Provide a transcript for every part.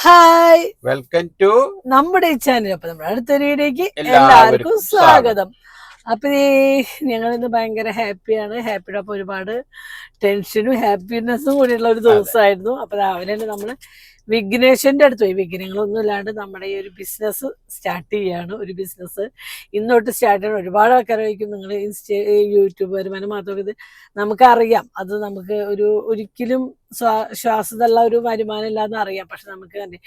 Hi, welcome to നമ്മുടെ ഈ channel. അപ്പൊ നമ്മുടെ അടുത്തൊരു വീഡിയോക്ക് എല്ലാവർക്കും സ്വാഗതം. അപ്പൊ ഞങ്ങളിന്ന് ഭയങ്കര ഹാപ്പിയാണ്. ഹാപ്പിയുടെ ഒപ്പം ഒരുപാട് ടെൻഷനും ഹാപ്പിനെസ്സും കൂടിയുള്ള ഒരു ദിവസമായിരുന്നു. അപ്പൊ രാവിലെ തന്നെ നമ്മള് വിഘ്നേശ്വരന്റെ അടുത്ത് പോയി. വിഘ്നങ്ങളൊന്നും ഇല്ലാണ്ട് നമ്മുടെ ഈ ഒരു ബിസിനസ് സ്റ്റാർട്ട് ചെയ്യാണ്. ഒരു ബിസിനസ് ഇന്നോട്ട് സ്റ്റാർട്ട് ചെയ്യണം. ഒരുപാട് ആൾക്കാരായിരിക്കും നിങ്ങൾ യൂട്യൂബ് വരുമാനം മാത്രമേ ഇത് നമുക്കറിയാം. അത് നമുക്ക് ഒരിക്കലും ശ്വാസമുള്ള ഒരു വരുമാനം ഇല്ലാന്ന് അറിയാം. പക്ഷെ നമുക്ക് തന്നെ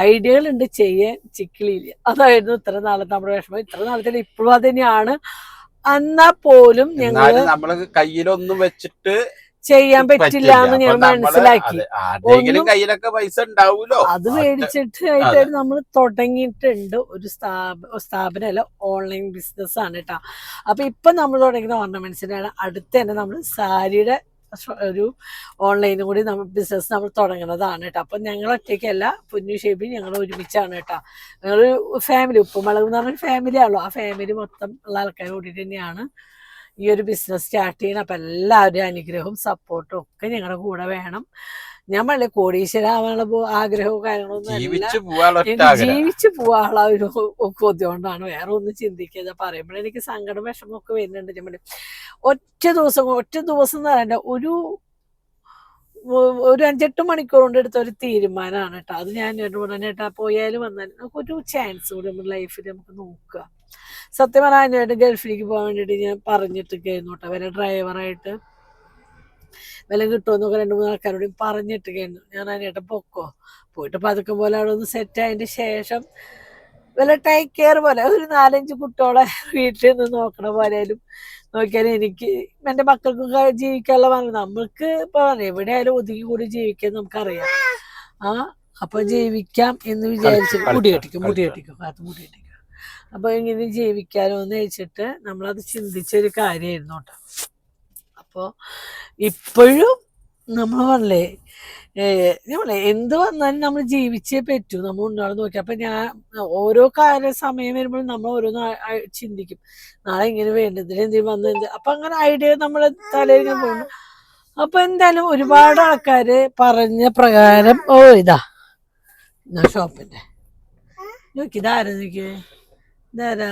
ഐഡിയകളുണ്ട്, ചെയ്യാൻ ചിക്കിളിയില്ല. അതായിരുന്നു ഇത്ര നാളത്തെ നമ്മുടെ വിഷമം. ഇത്ര നാളത്തെ ഇപ്പോഴും അത് തന്നെയാണ്. എന്നാ പോലും നമ്മള് കയ്യിലൊന്നും വെച്ചിട്ട് ചെയ്യാൻ പറ്റില്ല എന്ന് ഞാൻ മനസ്സിലാക്കി. കയ്യിലൊക്കെ പൈസ ഉണ്ടാവൂലോ, അത് മേടിച്ചിട്ട് ആയിട്ട് നമ്മൾ തുടങ്ങിയിട്ടുണ്ട്. ഒരു സ്ഥാപനമല്ല, ഓൺലൈൻ ബിസിനസ് ആണ് കേട്ടോ. അപ്പൊ ഇപ്പൊ നമ്മൾ തുടങ്ങുന്ന ഓർണമെന്റ്സിനാണ്. അടുത്ത് തന്നെ നമ്മൾ സാരിയുടെ ഒരു ഓൺലൈനും കൂടി നമ്മൾ ബിസിനസ് നമ്മൾ തുടങ്ങുന്നതാണ് കേട്ടോ. അപ്പം ഞങ്ങൾ ഒറ്റയ്ക്കല്ല, പൊന്നു ഷേബി ഞങ്ങൾ ഒരുമിച്ചാണ് കേട്ടോ. ഞങ്ങളൊരു ഫാമിലി, ഉപ്പുമുളക് എന്ന് പറഞ്ഞൊരു ഫാമിലി ആണല്ലോ. ആ ഫാമിലി മൊത്തം ഉള്ള ആൾക്കാർ കൂടിയിട്ട് തന്നെയാണ് ഈ ഒരു ബിസിനസ് സ്റ്റാർട്ട് ചെയ്യുന്നത്. അപ്പം എല്ലാവരുടെയും അനുഗ്രഹവും സപ്പോർട്ടും ഒക്കെ ഞങ്ങളുടെ കൂടെ വേണം. ഞാൻ വളരെ കോടീശ്വരാവാനുള്ള ആഗ്രഹവും കാര്യങ്ങളൊന്നും ജീവിച്ചു പോവാനുള്ള ഒരു കൊതി കൊണ്ടാണ്. വേറെ ഒന്നും ചിന്തിക്കാതെ പറയുമ്പോൾ എനിക്ക് സങ്കടം വിഷമമൊക്കെ വരുന്നുണ്ട്. ഞാൻ ഒറ്റ ദിവസം എന്ന് പറയണ്ട, ഒരു 5-8 മണിക്കൂർ കൊണ്ട് എടുത്ത ഒരു തീരുമാനമാണ് കേട്ടോ. അത് ഞാൻ ഉടനേട്ടാ പോയാലും വന്നാലും നമുക്കൊരു ചാൻസ് കൂടി നമ്മുടെ ലൈഫിൽ നമുക്ക് നോക്കുക. സത്യം പറഞ്ഞാൽ അതിനായിട്ട് ഗൾഫിലേക്ക് പോകാൻ വേണ്ടിയിട്ട് ഞാൻ പറഞ്ഞിട്ടൊക്കെയായിരുന്നു കേട്ടോ. വല്ല ഡ്രൈവറായിട്ട് വില കിട്ടുമെന്നൊക്കെ 2-3 ആൾക്കാരോടും പറഞ്ഞിട്ടൊക്കെയായിരുന്നു. ഞാൻ അതിനായിട്ട് പോയിട്ട് പതുക്കം പോലെ അവിടെ ഒന്ന് സെറ്റ് ആയതിൻ്റെ ശേഷം വല്ല ടേക്ക് കെയർ പോലെ ഒരു 4-5 കുട്ടികളെ വീട്ടിൽ നിന്ന് നോക്കണ പോലെയാലും നോക്കിയാലും എനിക്ക് എൻ്റെ മക്കൾക്കൊക്കെ ജീവിക്കാനുള്ള പറഞ്ഞു. നമ്മൾക്ക് ഇപ്പൊ എവിടെയായാലും ഒതുങ്ങി കൂടി ജീവിക്കാൻ നമുക്കറിയാം. അപ്പൊ ജീവിക്കാം എന്ന് വിചാരിച്ചിട്ട് മുടി കെട്ടിക്കും. അപ്പൊ ഇങ്ങനെ ജീവിക്കാലോ എന്ന് വെച്ചിട്ട് നമ്മളത് ചിന്തിച്ചൊരു കാര്യമായിരുന്നു കേട്ടോ. അപ്പോൾ ഇപ്പോഴും നമ്മൾ പറഞ്ഞേ എന്ത് വന്നാലും നമ്മൾ ജീവിച്ചേ പറ്റൂ. നമ്മൾ ഉണ്ടാവും നോക്കി. അപ്പം ഞാൻ ഓരോ സമയം വരുമ്പോഴും നമ്മൾ ഓരോന്ന് ചിന്തിക്കും. നാളെ ഇങ്ങനെ വേണ്ടതിൽ എന്തെങ്കിലും വന്നത്. അപ്പം അങ്ങനെ ഐഡിയ നമ്മളെ തലയിൽ പോകുന്നു. അപ്പം എന്തായാലും ഒരുപാട് ആൾക്കാർ പറഞ്ഞ പ്രകാരം ഇതാ ഷോപ്പിൻ്റെ നോക്കി. ഇതാരാ നോക്കി, ഇതാരാ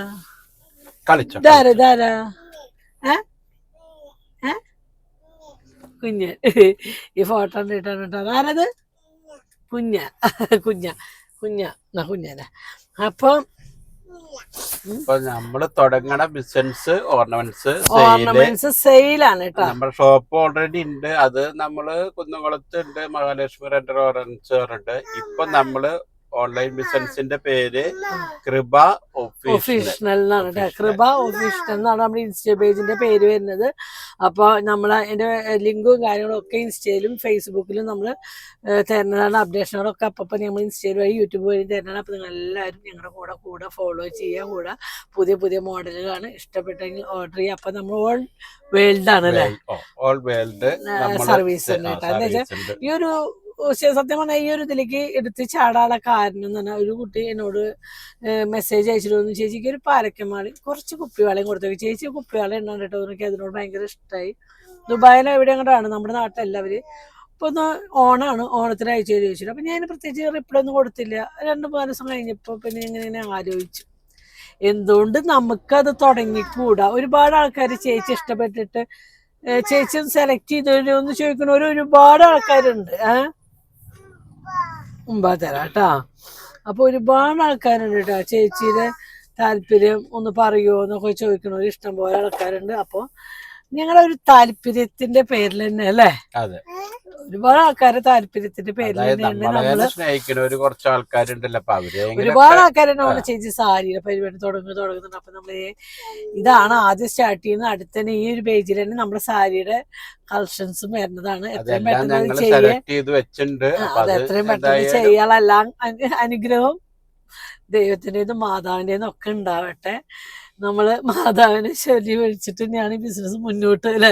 കുഞ്ഞ് ഈ ഫോട്ടോ ഇട്ടാണ് കേട്ടോ. അതാരത്? കുഞ്ഞനെ. അപ്പം നമ്മള് തുടങ്ങണ ബിസിനസ് ഓർണമെന്റ്സ് സെയിലാണ് കേട്ടോ. നമ്മുടെ ഷോപ്പ് ഓൾറെഡി ഉണ്ട്. അത് നമ്മള് കുന്നംകുളത്ത് ഉണ്ട്, മഹാലക്ഷ്മി റെന്റൽ ഓർണമെന്റ്സ്. ഇപ്പൊ നമ്മള് ഓൺലൈൻ ബിസിനസിന്റെ പേര് കൃപ ഒഫീഷ്യൽ എന്നാണ് കേട്ടോ. കൃപ ഒഫീഷ്യൽ എന്നാണ് നമ്മുടെ ഇൻസ്റ്റ പേജിന്റെ പേര് വരുന്നത്. അപ്പൊ നമ്മൾ അതിന്റെ ലിങ്കും കാര്യങ്ങളും ഒക്കെ ഇൻസ്റ്റയിലും ഫേസ്ബുക്കിലും നമ്മൾ തരുന്നതാണ്. അപ്ഡേഷനുകളൊക്കെ അപ്പം നമ്മൾ ഇൻസ്റ്റയിൽ വഴി യൂട്യൂബ് വഴി തരുന്നതാണ്. അപ്പൊ നിങ്ങൾ എല്ലാവരും ഞങ്ങളുടെ കൂടെ ഫോളോ ചെയ്യുക. പുതിയ മോഡലുകളാണ്. ഇഷ്ടപ്പെട്ടെങ്കിൽ ഓർഡർ ചെയ്യുക. അപ്പൊ നമ്മൾ ഓൾ വേൾഡ് ആണ് അല്ലേ, ഓൾ വേൾഡ് സർവീസ് ഉണ്ട് കേട്ടോ. എന്താ വെച്ചാൽ ഈ ഒരു സത്യം പറഞ്ഞാൽ ഈ ഒരു ഇതിലേക്ക് എടുത്ത് ചാടാനുള്ള കാരണം എന്ന് പറഞ്ഞാൽ, ഒരു കുട്ടി എന്നോട് മെസ്സേജ് അയച്ചിട്ടൊന്നും ചേച്ചിക്ക് ഒരു പാരക്കമാളി കുറച്ച് കുപ്പിവാളയും കൊടുത്തേക്ക്. ചേച്ചി കുപ്പിവാള എണ്ണ കേട്ടോ. എനിക്ക് അതിനോട് ഭയങ്കര ഇഷ്ടമായി. ദുബായിലും എവിടെ അങ്ങോട്ടാണ്, നമ്മുടെ നാട്ടിലെല്ലാവരും ഇപ്പൊ ഒന്ന് ഓണത്തിന് അയച്ചു ചോദിച്ചിട്ട്. അപ്പൊ ഞാൻ പ്രത്യേകിച്ച് റിപ്ലൈ ഒന്നും കൊടുത്തില്ല. 2-3 ദിവസം കഴിഞ്ഞപ്പോ പിന്നെ ഇങ്ങനെ ആലോചിച്ചു, എന്തുകൊണ്ട് നമുക്കത് തുടങ്ങിക്കൂടാ. ഒരുപാട് ആൾക്കാർ ചേച്ചി ഇഷ്ടപ്പെട്ടിട്ട് ചേച്ചി ഒന്ന് സെലക്ട് ചെയ്തോ എന്ന് ചോദിക്കണവർ ഒരുപാട് ആൾക്കാരുണ്ട്. മുമ്പാ തരാം കേട്ടാ. അപ്പൊ ഒരുപാട് ആൾക്കാരുണ്ട് കേട്ടോ. ചേച്ചിയുടെ താല്പര്യം ഒന്ന് പറയുമോ എന്നൊക്കെ ചോദിക്കണവർ ഇഷ്ടം പോലെ ആൾക്കാരുണ്ട്. അപ്പൊ ഞങ്ങളുടെ ഒരു താല്പര്യത്തിന്റെ പേരിൽ തന്നെ അല്ലേ, ഒരുപാട് ആൾക്കാരുടെ താല്പര്യത്തിന്റെ പേരിൽ തന്നെയാണ് നമ്മള് കുറച്ച് ആൾക്കാരുണ്ടല്ലോ. ഒരുപാട് ആൾക്കാരെന്നെ ചേച്ചി സാരിയുടെ പരിപാടി തുടങ്ങുന്നുണ്ട്. അപ്പൊ നമ്മള് ഇതാണ് ആദ്യം സ്റ്റാർട്ട് ചെയ്യുന്നത്. അടുത്ത് തന്നെ ഈ ഒരു പേജിൽ തന്നെ നമ്മുടെ സാരിയുടെ കളക്ഷൻസും വരുന്നതാണ്. എത്രയും പെട്ടെന്ന് ചെയ്യാനെല്ലാം അനുഗ്രഹം ദൈവത്തിൻ്റെതും മാതാവിൻ്റെതും ഒക്കെ ഉണ്ടാവട്ടെ. നമ്മള് മാതാവിനെ ശരി വിളിച്ചിട്ട് തന്നെയാണ് ഈ ബിസിനസ് മുന്നോട്ട് അല്ലേ.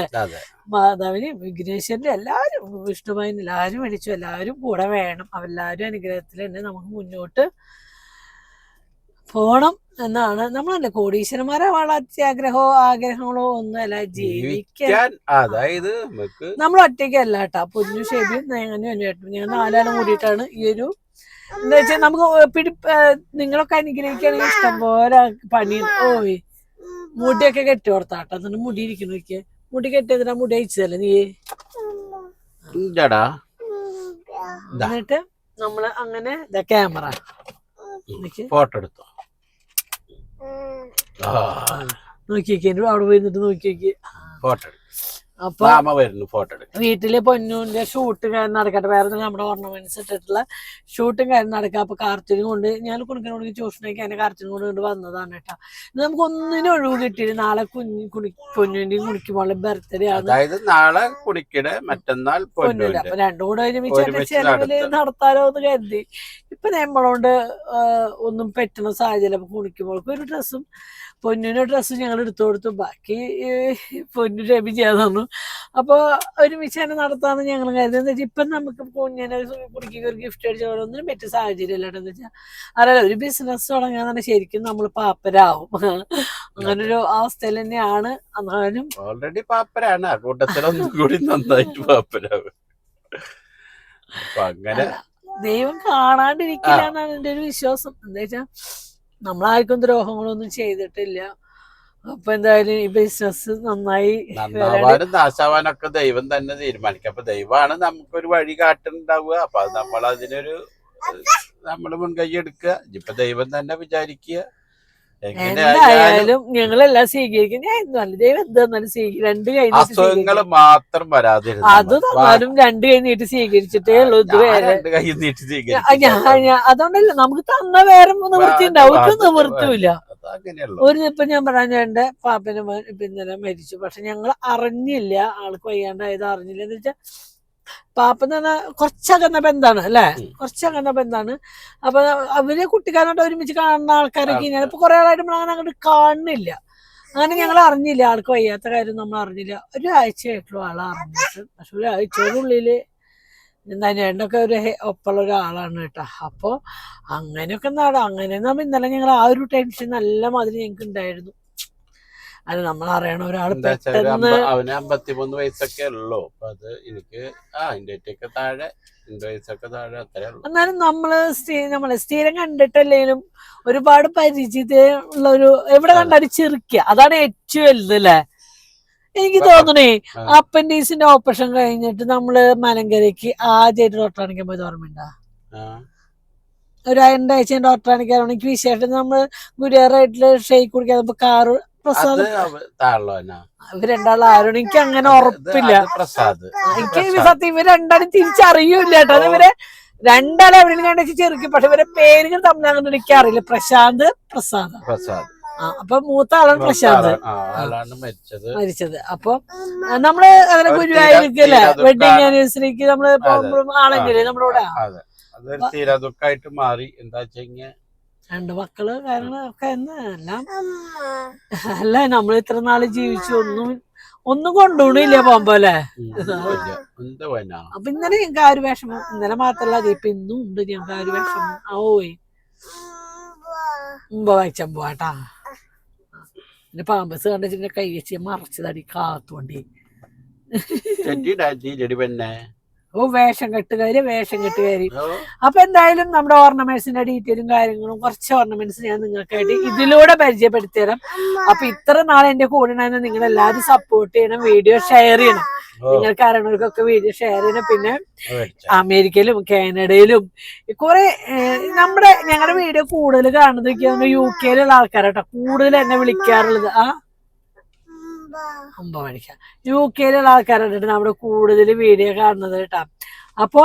മാതാവിന് വിഘ്നേശ്വരന്റെ എല്ലാവരും, വിഷ്ണുമായിന് എല്ലാവരും വിളിച്ചു. എല്ലാവരും കൂടെ വേണം. അവരെല്ലാവരും അനുഗ്രഹത്തിൽ തന്നെ നമുക്ക് മുന്നോട്ട് പോണം എന്നാണ്. നമ്മളല്ലേ കോടീശ്വരന്മാരാവാനുള്ള ആഗ്രഹങ്ങളോ ഒന്നുമല്ല, ജീവിക്കാൻ. അതായത് നമ്മൾ ഒറ്റയ്ക്കല്ല കേട്ടാ, പൊന്നു ഷെബിയും ഞാനും ചേട്ടനും ഞങ്ങൾ 4 ആളും കൂടിയിട്ടാണ് ഈ ഒരു എന്താ വെച്ചാൽ നമുക്ക് നിങ്ങളൊക്കെ അനുഗ്രഹിക്കുകയാണെങ്കിൽ ഇഷ്ടംപോലെ പണി. ഓയ് മുടിയൊക്കെ കെട്ടി കൊടുത്താട്ടോ, എന്നിട്ട് മുടി ഇരിക്കുന്നു നോക്കിയേ, മുടി കെട്ടിയതിനാ മുടി അയച്ചതല്ലേ നീ. എന്നിട്ട് നമ്മള് അങ്ങനെ ക്യാമറ ഫോട്ടോ എടുത്തോ, നോക്കിയേക്ക് അവിടെ പോയി നിന്നിട്ട് നോക്കിയേക്ക് ഫോട്ടോ. അപ്പൊ വീട്ടില് പൊന്നൂന്റെ ഷൂട്ടും കാര്യം നടക്കട്ടെ, വേറെ നമ്മുടെ ഓർണമെന്റ്സ് ഇട്ടിട്ടുള്ള ഷൂട്ടും കാര്യം നടക്കുക. അപ്പൊ കാർത്തിനും കൊണ്ട് ഞാൻ കുണിക്കനോട് ട്യൂഷനൊക്കെ അതിന്റെ കാർത്തിനും കൊണ്ട് വന്നതാണ് കേട്ടോ. നമുക്ക് ഒന്നിനും ഒഴിവ് കിട്ടിയില്ല. നാളെ പൊന്നൂന്റെയും കുണിക്കുമ്പോഴുള്ള ബർത്ത്ഡേ ആണ്, അതായത് നാളെ കുണിക്കടെ മറ്റന്നാൾ പൊന്നൂന്റെ. അപ്പൊ രണ്ടും കൂടെ ഒരുമിച്ച് ചെലവില് നടത്താലോ എന്ന് കരുതി. ഇപ്പൊ നമ്മളോണ്ട് ഒന്നും പറ്റുന്ന സാഹചര്യം. അപ്പൊ കുണിക്കുമ്പോൾക്ക് ഒരു ഡ്രസ്സും പൊന്നിന്റെ ഡ്രസ്സ് ഞങ്ങൾ എടുത്തു കൊടുത്തു, ബാക്കി പൊന്നു രവി ചെയ്യാൻ തന്നു. അപ്പൊ ഒരുമിച്ച് തന്നെ നടത്താന്ന് ഞങ്ങൾ കരുതുന്നത്. എന്താ വെച്ചാൽ ഇപ്പം നമുക്ക് കുഞ്ഞിനെ കുടിക്കുക ഒരു ഗിഫ്റ്റ് അടിച്ച പോലെ ഒന്നിനും പറ്റിയ സാഹചര്യം അല്ലാണ്ട്. എന്താ വെച്ചാൽ അറിയാലോ, ഒരു ബിസിനസ് തുടങ്ങാൻ തന്നെ ശരിക്കും നമ്മൾ പാപ്പരാവും. അങ്ങനൊരു അവസ്ഥയിൽ തന്നെയാണ്. എന്നാലും ഓൾറെഡി പാപ്പരാണ്, കൂട്ടത്തിലൊന്നും കൂടി നന്നായിട്ട് പാപ്പരാവും. അങ്ങനെ ദൈവം കാണാണ്ടിരിക്കില്ല എന്നാണ് എൻ്റെ ഒരു വിശ്വാസം. എന്താ വെച്ചാൽ നമ്മളാർക്കും ദ്രോഹങ്ങളൊന്നും ചെയ്തിട്ടില്ല. അപ്പൊ എന്തായാലും ഈ ബിസിനസ് നന്നായി നന്നാവാനും നാശാവാനൊക്കെ ദൈവം തന്നെ തീരുമാനിക്കും. അപ്പൊ ദൈവമാണ് നമുക്കൊരു വഴി കാട്ടുണ്ടാവുക. അപ്പൊ അത് നമ്മൾ അതിനൊരു മുൻകൈ എടുക്കുക. ഇപ്പൊ ദൈവം തന്നെ വിചാരിക്കുക. എന്തായാലും ഞങ്ങളെല്ലാം സ്വീകരിക്കും. ഞാൻ എന്താണ് ദൈവം എന്താന്നാലും സ്വീകരിക്കും. 2 കൈ അസുഖങ്ങൾ മാത്രം വരാതിരുന്നു അത് തന്നാലും 2 കൈ നീട്ടി സ്വീകരിച്ചിട്ടേ ഉള്ളൂ. ഇതുവരെ അതുകൊണ്ടല്ല നമുക്ക് തന്ന വേറെ നിവൃത്തി ഉണ്ടാവും. ഒരു നിവൃത്തിയില്ല. ഇപ്പൊ ഞാൻ പറഞ്ഞ എന്റെ പാപ്പന് ഇന്നലെ മരിച്ചു. പക്ഷെ ഞങ്ങൾ അറിഞ്ഞില്ല, ആൾക്ക് വയ്യാണ്ടായത് അറിഞ്ഞില്ല. എന്ന് വെച്ചാൽ പാപ്പന്ന് പറഞ്ഞാൽ കുറച്ചകന്ന ബന്ധാണ് അല്ലെ, കുറച്ചകന്ന ബന്ധാണ്. അപ്പൊ അവര് കുട്ടിക്കാരോട്ട് ഒരുമിച്ച് കാണുന്ന ആൾക്കാരൊക്കെ ഇങ്ങനെ ഇപ്പൊ കുറെ ആളായിട്ട് നമ്മൾ അങ്ങനെ അങ്ങോട്ട് കാണുന്നില്ല. അങ്ങനെ ഞങ്ങൾ അറിഞ്ഞില്ല, ആൾക്ക് വയ്യാത്ത കാര്യം നമ്മൾ അറിഞ്ഞില്ല. ഒരാഴ്ചയായിട്ടുള്ള ആളെ അറിഞ്ഞിട്ട്. പക്ഷെ ഒരാഴ്ചയോടുള്ളില് എന്താ ചേട്ടനൊക്കെ ഒരു ഒപ്പമുള്ള ഒരാളാണ് കേട്ടോ. അപ്പൊ അങ്ങനെയൊക്കെ അങ്ങനെ ഇന്നലെ ഞങ്ങൾ ആ ഒരു ടെൻഷൻ നല്ല മാതിരി ഞങ്ങൾക്ക് ഉണ്ടായിരുന്നു. അത് നമ്മൾ അറിയണ ഒരാൾ പെട്ടെന്ന് അവന് 53 വയസ്സൊക്കെ ഉള്ളൂ. അപ്പൊ അത് എനിക്ക് ഇന്ത്യക്ക് താഴെ 2 വയസ്സൊക്കെ താഴെ അത്രേ ഉള്ളൂ. എന്നാലും നമ്മള് സ്ഥിരം കണ്ടിട്ടല്ലെങ്കിലും ഒരുപാട് പരിചിതമുള്ള ഒരു എവിടെ കണ്ടാലും ചിരിക്കുക, അതാണ് ഏറ്റവും വലുത് അല്ലേ. എനിക്ക് തോന്നണേ അപ്പൻഡീസിന്റെ ഓപ്പറേഷൻ കഴിഞ്ഞിട്ട് നമ്മള് മലങ്കരയ്ക്ക് ആദ്യമായിട്ട് ഡോക്ടർ കാണിക്കാൻ പോയത് ഓർമ്മയുണ്ടാ? ഒരു 2 ആഴ്ച ഡോക്ടർ കാണിക്കാൻ എനിക്ക് വിശേഷം നമ്മള് ഗുരുവായൂരായിട്ടുള്ള ഷെയ്ക്ക് കുടിക്കാൻ കാറ് പ്രസാദ് ഇവർ രണ്ടാളും ആരോടും എനിക്ക് അങ്ങനെ ഉറപ്പില്ല. എനിക്ക് സത്യം ഇവർ രണ്ടാളും തിരിച്ചറിയൂല കേട്ടോ. അത് ഇവരെ രണ്ടാളും എവിടെയും കണ്ടു ചെറുക്കും. പക്ഷെ ഇവരെ പേരുകൾ തമ്മിൽ അങ്ങനെ എനിക്കറിയില്ല. പ്രശാന്ത് പ്രസാദ്. അപ്പൊ മൂത്ത ആളാണ് പ്രശാന്ത് മരിച്ചത്. അപ്പൊ നമ്മള് അങ്ങനെ ഗുരുവായൂരിക്കല്ലേ വെഡിങ് ആനിവേഴ്സറിക്ക് നമ്മള് ആണെങ്കിലേ നമ്മളിവിടെ ദുഃഖമായിട്ട് മാറി. എന്താ വെച്ചാൽ 2 മക്കള് കാര്യങ്ങളൊക്കെ എല്ലാം അല്ല, നമ്മൾ ഇത്ര നാള് ജീവിച്ചു ഒന്നും കൊണ്ടുപോണില്ല പോകുമ്പോ അല്ലേ. അപ്പൊ ഇന്നലെ ഞങ്ങൾക്ക് ആ ഒരു വിഷമം. ഇന്നലെ മാത്രല്ല, അത് ഇപ്പൊ ഇന്നും ഉണ്ട് ഞങ്ങൾക്ക് ആ ഒരു വിഷമം. ഓയ് വായിച്ചാൻ പോവാട്ടാ. പിന്നെ പാമ്പസ് കണ്ടിട്ട് കൈ വെച്ച് മറച്ചതടി കാത്തുകൊണ്ടി. വേഷം കെട്ടുകാരി. അപ്പൊ എന്തായാലും നമ്മുടെ ഓർണമെന്റ്സിന്റെ ഡീറ്റെയിലും കാര്യങ്ങളും കുറച്ച് ഓർണമെന്റ്സ് ഞാൻ നിങ്ങൾക്കായിട്ട് ഇതിലൂടെ പരിചയപ്പെടുത്തി തരാം. അപ്പൊ ഇത്ര നാളെ എന്റെ കൂടെ ഉണ്ടായിരുന്ന നിങ്ങൾ എല്ലാവരും സപ്പോർട്ട് ചെയ്യണം, വീഡിയോ ഷെയർ ചെയ്യണം. നിങ്ങൾക്ക് അറിയണവർക്കൊക്കെ വീഡിയോ ഷെയർ ചെയ്യണം. പിന്നെ അമേരിക്കയിലും കാനഡയിലും കുറെ ഞങ്ങളുടെ വീഡിയോ കൂടുതൽ കാണുന്നത് UK-യിലുള്ള ആൾക്കാരാട്ടോ കൂടുതൽ എന്നെ വിളിക്കാറുള്ളത്. UK-യിലുള്ള ആൾക്കാരായിട്ട് നമ്മുടെ കൂടുതൽ വീഡിയോ കാണുന്നത് കേട്ടാ. അപ്പൊ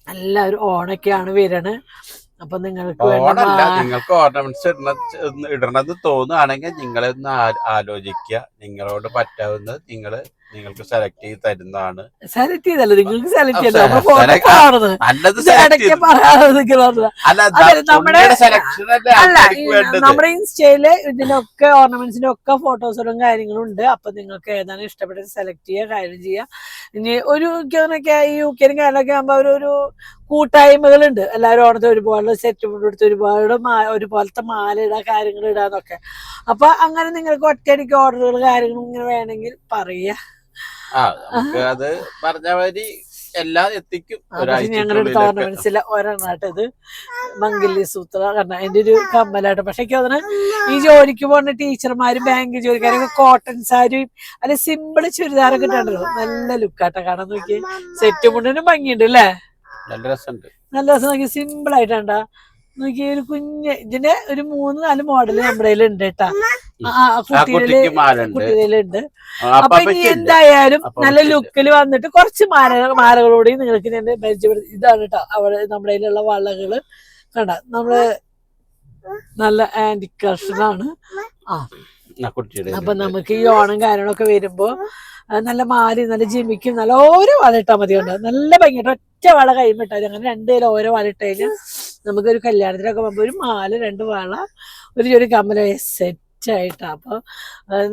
എല്ലാവരും ഓണൊക്കെയാണ് വരണത്. അപ്പൊ നിങ്ങൾക്ക് ഓർണമെന്റ്സ് ഇടണമെന്ന് തോന്നുകയാണെങ്കിൽ നിങ്ങളെ ഒന്ന് ആലോചിക്കുക. നിങ്ങളോട് പറ്റാവുന്നത് നിങ്ങൾക്ക് സെലക്ട് ചെയ്ത് തരുന്നതാണ്. സെലക്ട് ചെയ്തല്ലോ, നിങ്ങൾക്ക് സെലക്ട് ചെയ്തോ. നമ്മുടെ ഇൻസ്റ്റയില് ഇതിനൊക്കെ ഓർണമെന്റ്സിന്റെ ഒക്കെ ഫോട്ടോസുകളും കാര്യങ്ങളും ഉണ്ട്. അപ്പൊ നിങ്ങൾക്ക് ഏതാണ് ഇഷ്ടപ്പെട്ടത് സെലക്ട് ചെയ്യുക, കാര്യം ചെയ്യുക. ഇനി ഒരു UK-നും കാര്യങ്ങളൊക്കെ ആകുമ്പോ ഒരു കൂട്ടായ്മകളുണ്ട്. എല്ലാവരും ഓണത്തിന് ഒരുപോലെ സെറ്റ് മുണ്ട് എടുത്ത് ഒരുപോലത്തെ മാല ഇടാ, കാര്യങ്ങൾ ഇടാന്നൊക്കെ. അപ്പൊ അങ്ങനെ നിങ്ങൾക്ക് ഒറ്റയടിക്ക് ഓർഡറുകൾ കാര്യങ്ങളും ഇങ്ങനെ വേണമെങ്കിൽ പറയാ. നമുക്ക് അത് പറഞ്ഞ മാതിരി എല്ലാം എത്തിക്കും. പക്ഷെ ഞങ്ങളുടെ അടുത്ത് ഓർണമെന്റ്സില്ല ഒരെണ്ണാട്ട് ഇത് മംഗല്യ സൂത്ര കണ്ട എന്റെ ഒരു കമ്മലായിട്ട്. പക്ഷെ എനിക്ക് തോന്നുന്നു ഈ ജോലിക്ക് പോകുന്ന ടീച്ചർമാരും ബാങ്ക് ജോലിക്കാരൊക്കെ കോട്ടൺ സാരിയും അല്ലെ സിമ്പിൾ ചുരിദാറൊക്കെ ഇട്ടുണ്ടല്ലോ, നല്ല ലുക്കാട്ടോ കാണാൻ. നോക്കി സെറ്റ് മുണ്ടിനും ഭംഗിയുണ്ട് അല്ലേ, നല്ല രസമുണ്ട്. നല്ല രസം. നോക്കി സിമ്പിൾ ആയിട്ടാ. നോക്കി ഒരു കുഞ്ഞ് ഇതിന്റെ ഒരു 3-4 മോഡല് നമ്മുടെ കയ്യിലുണ്ട് കേട്ടാ. കുട്ടികളുണ്ട്. അപ്പൊ ഇനി എന്തായാലും നല്ല ലുക്കിൽ വന്നിട്ട് കുറച്ച് മാലകളോടെയും നിങ്ങൾക്ക് ഞാൻ പരിചയപ്പെടുത്തി. ഇതാണ് കേട്ടോ അവിടെ നമ്മുടെ കയ്യിലുള്ള വളകള് കണ്ട, നമ്മള് നല്ല ആന്റി കളക്ഷനാണ്. അപ്പൊ നമുക്ക് ഈ ഓണം കാര്യങ്ങളൊക്കെ വരുമ്പോ നല്ല മാലി, നല്ല ജിമിക്കും, നല്ല ഓരോ വള ഇട്ടാൽ മതി. കൊണ്ട് നല്ല ഭംഗിയായിട്ട് ഒറ്റ വള കൈമിട്ടാൽ അങ്ങനെ 2 കിലോ ഓരോ വള ഇട്ട് കഴിഞ്ഞാൽ നമുക്കൊരു കല്യാണത്തിനൊക്കെ പോകുമ്പോൾ ഒരു മാല, 2 വള, ഒരു കമ്മല സെറ്റായിട്ടാ. അപ്പൊ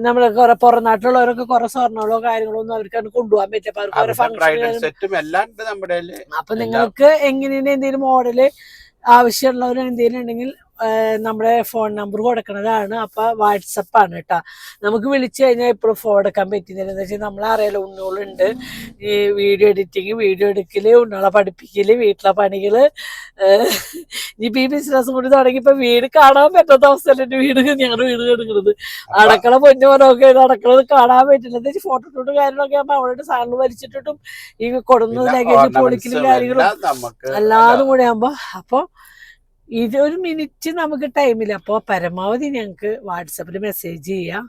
നമ്മള് കുറെ പുറം നാട്ടിലുള്ളവരൊക്കെ കുറെ സ്വർണ്ണങ്ങളോ കാര്യങ്ങളോ ഒന്നും അവർക്ക് കൊണ്ടുപോകാൻ പറ്റില്ല. അപ്പൊ അവർക്ക് ഓരോ ഫംഗ്ഷൻ. അപ്പൊ നിങ്ങൾക്ക് എങ്ങനെയാണ് എന്തെങ്കിലും മോഡല് ആവശ്യമുള്ളവർ എന്തെങ്കിലും ഉണ്ടെങ്കിൽ നമ്മുടെ ഫോൺ നമ്പർ കൊടുക്കുന്നതാണ്. അപ്പൊ വാട്സപ്പാണ് കേട്ടോ. നമുക്ക് വിളിച്ചു കഴിഞ്ഞാൽ ഇപ്പോഴും ഫോൺ എടുക്കാൻ പറ്റുന്നില്ല. എന്താ വെച്ചാൽ നമ്മളറിയാലോ, ഉണ്ണോളുണ്ട്, ഈ വീഡിയോ എഡിറ്റിങ്, വീഡിയോ എടുക്കല്, ഉണ്ണോളെ പഠിപ്പിക്കല്, വീട്ടിലെ പണികള്. ഇനിയിപ്പോ ഈ ബിസിനസ് കൂടി തുടങ്ങിയപ്പോ വീട് കാണാൻ പറ്റാത്ത അവസ്ഥയല്ല. എന്റെ ഞങ്ങളുടെ വീട് എടുക്കുന്നത് അടക്കള പൊന്നുപോലൊക്കെ അടക്കളത് കാണാൻ പറ്റില്ല. എന്താ വെച്ചാൽ ഫോട്ടോ ഷൂട്ടും കാര്യങ്ങളൊക്കെ ആകുമ്പോൾ അവിടെ സാധനങ്ങൾ വലിച്ചിട്ടിട്ടും ഈ കൊടുന്ന ലഗേജ് പൊളിക്കലും കാര്യങ്ങളും എല്ലാതും കൂടെ ആകുമ്പോ അപ്പൊ ഇത് ഒരു മിനിറ്റ് നമുക്ക് ടൈമില്ല. അപ്പോൾ പരമാവധി ഞങ്ങൾക്ക് വാട്സപ്പിൽ മെസ്സേജ് ചെയ്യാം.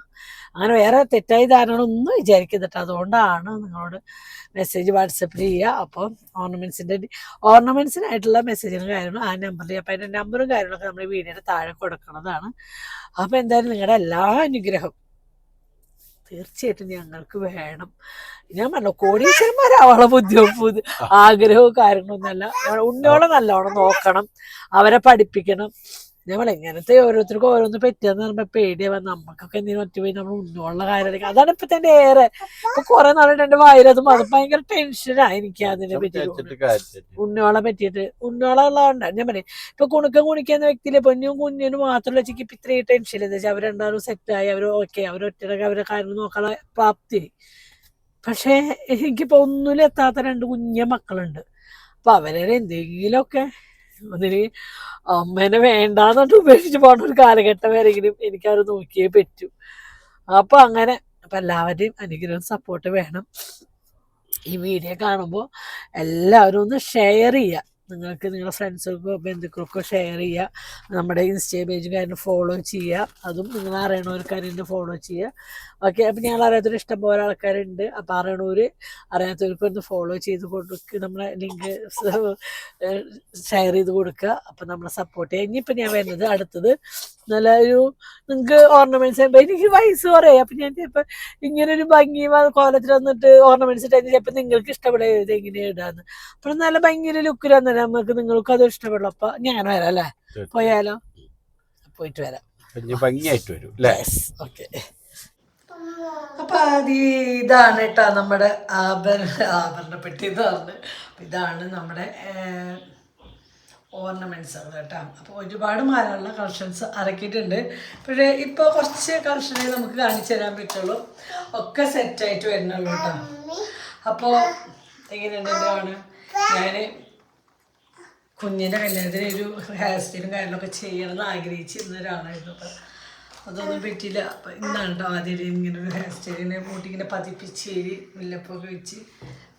അങ്ങനെ വേറെ തെറ്റായ ധാരണകളൊന്നും വിചാരിക്കുന്നിട്ട്. അതുകൊണ്ടാണ് നിങ്ങളോട് മെസ്സേജ് വാട്സപ്പിൽ ചെയ്യുക. അപ്പോൾ ഓർണമെന്റ്സിനായിട്ടുള്ള മെസ്സേജും കാര്യങ്ങളും ആ നമ്പറിൽ, അപ്പം അതിൻ്റെ നമ്പറും കാര്യങ്ങളൊക്കെ നമ്മൾ വീഡിയോയുടെ താഴെ കൊടുക്കുന്നതാണ്. അപ്പോൾ എന്തായാലും നിങ്ങളുടെ എല്ലാ അനുഗ്രഹം തീർച്ചയായിട്ടും ഞങ്ങൾക്ക് വേണം. ഞാൻ പറഞ്ഞു കോടീശ്വരന്മാരാവാനുള്ള ബുദ്ധിമുട്ട് ആഗ്രഹവും കാര്യങ്ങളൊന്നുമല്ല. ഉന്നോളം നല്ലോണം നോക്കണം, അവരെ പഠിപ്പിക്കണം. നമ്മൾ എങ്ങനത്തെ ഓരോരുത്തർക്കും ഓരോന്ന് പറ്റിയെന്ന് പറയുമ്പോൾ പേടിയാ. നമുക്കൊക്കെ എന്തെങ്കിലും ഒറ്റ പോയി നമ്മൾ ഉന്നോളുള്ള കാര്യം അതാണ് ഇപ്പൊ തന്നെ ഏറെ. ഇപ്പൊ കുറെ നാളുണ്ട് എന്റെ വായിലതും അത് ഭയങ്കര ടെൻഷനാണ് എനിക്ക് അതിനെ പറ്റിയിട്ട്. ഉന്നോളെ പറ്റിയിട്ട് ഉന്നോളുള്ളതുകൊണ്ട് ഞാൻ പറയും ഇപ്പൊ കുണിക്കുന്ന വ്യക്തിയിലെ പൊന്നും കുഞ്ഞിനും മാത്രമല്ല വെച്ചിട്ട് ഇപ്പൊ ഇത്രയും ടെൻഷൻ എന്താ വെച്ചാൽ അവരെന്തായാലും സെറ്റായി, അവർ ഓക്കെ, അവരൊറ്റ അവരെ കാര്യങ്ങൾ നോക്കാനുള്ള പ്രാപ്തി. പക്ഷെ എനിക്കിപ്പോ ഒന്നിലും എത്താത്ത 2 കുഞ്ഞ മക്കളുണ്ട്. അപ്പൊ അവരെ എന്തെങ്കിലുമൊക്കെ ഒന്നിന് അമ്മേനെ വേണ്ടാന്നിട്ട് ഉപേക്ഷിച്ച് പോകേണ്ട ഒരു കാലഘട്ടം വരെങ്കിലും എനിക്കത് നോക്കിയേ പറ്റൂ. അപ്പൊ അങ്ങനെ അപ്പൊ എല്ലാവരുടെയും അനുഗ്രഹം സപ്പോർട്ട് വേണം. ഈ വീഡിയോ കാണുമ്പോൾ എല്ലാവരും ഒന്ന് ഷെയർ ചെയ്യുക. നിങ്ങൾക്ക് നിങ്ങളുടെ ഫ്രണ്ട്സുകൾക്കോ ബന്ധുക്കൾക്കോ ഷെയർ ചെയ്യുക. നമ്മുടെ ഇൻസ്റ്റാ പേജ് കാര്യം ഫോളോ ചെയ്യുക. അതും നിങ്ങൾ അറിയണവർക്കാരും ഫോളോ ചെയ്യുക. ഓക്കെ. അപ്പം ഞങ്ങൾ അറിയാത്തൊരു ഇഷ്ടം പോലെ ആൾക്കാരുണ്ട്. അപ്പം അറിയാത്തവർക്ക് ഒന്ന് ഫോളോ ചെയ്ത് കൊടുക്കുക. നമ്മളെ ലിങ്ക് ഷെയർ ചെയ്ത് കൊടുക്കുക. അപ്പം നമ്മളെ സപ്പോർട്ട് ചെയ്യുക. ഇനിയിപ്പോൾ ഞാൻ വരുന്നത് അടുത്തത് നല്ല ഒരു നിങ്ങൾക്ക് ഓർണമെന്റ്സ് ആകുമ്പോൾ എനിക്ക് വയസ്സ് കുറയും. അപ്പം ഞാൻ ചിലപ്പോൾ ഇങ്ങനൊരു ഭംഗി കോലത്തിൽ വന്നിട്ട് ഓർണമെന്റ്സ് ഇട്ടാൽ ചിലപ്പോൾ നിങ്ങൾക്ക് ഇഷ്ടപ്പെടുക എങ്ങനെയാണ് ഇടാന്ന്. അപ്പോൾ നല്ല ഭംഗിയുടെ ലുക്കിൽ വന്നാൽ നമുക്ക് നിങ്ങൾക്കും അത് ഇഷ്ടപ്പെടും. അപ്പം ഞാൻ വരാം അല്ലേ, പോയാലോ? പോയിട്ട് വരാം. ഭംഗിയായിട്ട് വരും. ഓക്കെ. അപ്പൊ ഇതാണ് കേട്ടോ നമ്മുടെ ആഭരണപ്പെട്ടി എന്ന് പറഞ്ഞ്. ഇതാണ് നമ്മുടെ ഓർണമെന്റ്സ് കേട്ടോ. അപ്പോൾ ഒരുപാട് മാലകളുടെ കളക്ഷൻസ് ഇറക്കിയിട്ടുണ്ട്. പക്ഷേ ഇപ്പോൾ കുറച്ച് കളക്ഷനെ നമുക്ക് കാണിച്ചു തരാൻ പറ്റുള്ളൂ. ഒക്കെ സെറ്റായിട്ട് വരുന്നുള്ളൂ കേട്ടോ. അപ്പോൾ എങ്ങനെയുണ്ട് എന്താണ്, ഞാൻ കുഞ്ഞിൻ്റെ കല്യാണത്തിന് ഒരു ഹെയർ സ്റ്റൈലും കാര്യങ്ങളൊക്കെ ചെയ്യണമെന്ന് ആഗ്രഹിച്ചിരുന്ന ഒരാളായിരുന്നു. അപ്പം അതൊന്നും പറ്റിയില്ല. അപ്പം ഇന്നാണ് കേട്ടോ ആദ്യം ഇങ്ങനെ ഒരു ഹെയർ സ്റ്റൈലിനെ കൂട്ടിങ്ങനെ പതിപ്പിച്ച് മുല്ലപ്പൊക്കെ വെച്ച്